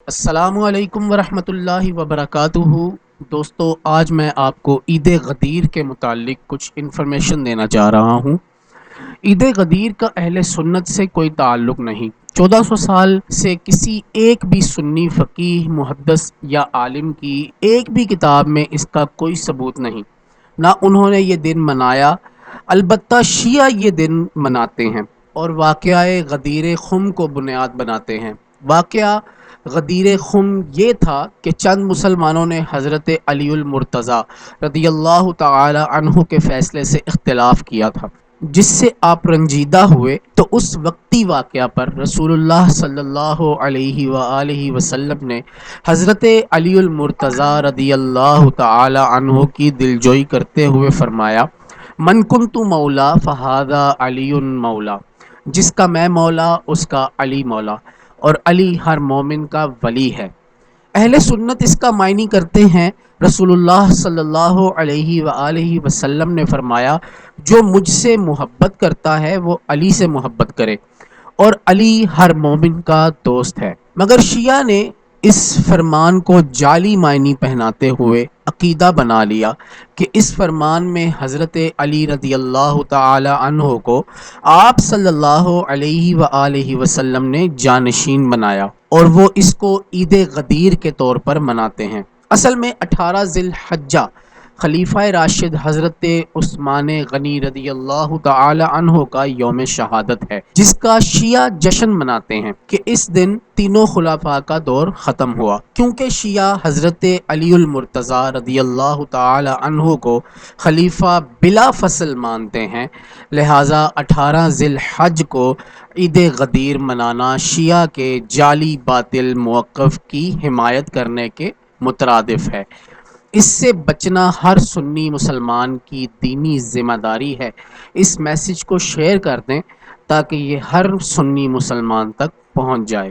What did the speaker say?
السلام علیکم ورحمۃ اللہ وبرکاتہ۔ دوستو، آج میں آپ کو عید غدیر کے متعلق کچھ انفارمیشن دینا چاہ رہا ہوں۔ عید غدیر کا اہل سنت سے کوئی تعلق نہیں۔ 1400 سال سے کسی ایک بھی سنی فقیہ، محدث یا عالم کی ایک بھی کتاب میں اس کا کوئی ثبوت نہیں، نہ انہوں نے یہ دن منایا۔ البتہ شیعہ یہ دن مناتے ہیں اور واقعہ غدیر خم کو بنیاد بناتے ہیں۔ واقعہ غدیر خم یہ تھا کہ چند مسلمانوں نے حضرت علی المرتضیٰ رضی اللہ تعالی عنہ کے فیصلے سے اختلاف کیا تھا، جس سے آپ رنجیدہ ہوئے، تو اس وقتی واقعہ پر رسول اللہ صلی اللہ علیہ وآلہ وسلم نے حضرت علی المرتضیٰ رضی اللہ تعالی عنہ کی دلجوئی کرتے ہوئے فرمایا: من کنت مولا فہذا علی مولا، جس کا میں مولا اس کا علی مولا، اور علی ہر مومن کا ولی ہے۔ اہل سنت اس کا معنی کرتے ہیں: رسول اللہ صلی اللہ علیہ وآلہ وسلم نے فرمایا، جو مجھ سے محبت کرتا ہے وہ علی سے محبت کرے، اور علی ہر مومن کا دوست ہے۔ مگر شیعہ نے اس فرمان کو جعلی معنی پہناتے ہوئے عقیدہ بنا لیا کہ اس فرمان میں حضرت علی رضی اللہ تعالی عنہ کو آپ صلی اللہ علیہ وآلہ وسلم نے جانشین بنایا، اور وہ اس کو عید غدیر کے طور پر مناتے ہیں۔ اصل میں 18 ذی الحجہ خلیفہ راشد حضرت عثمان غنی رضی اللہ تعالی عنہ کا یوم شہادت ہے، جس کا شیعہ جشن مناتے ہیں کہ اس دن تینوں خلفاء کا دور ختم ہوا۔ کیونکہ شیعہ حضرت علی المرتضیٰ رضی اللہ تعالی عنہ کو خلیفہ بلا فصل مانتے ہیں، لہٰذا 18 ذی الحج کو عید غدیر منانا شیعہ کے جعلی باطل موقف کی حمایت کرنے کے مترادف ہے۔ اس سے بچنا ہر سنی مسلمان کی دینی ذمہ داری ہے۔ اس میسج کو شیئر کر دیں تاکہ یہ ہر سنی مسلمان تک پہنچ جائے۔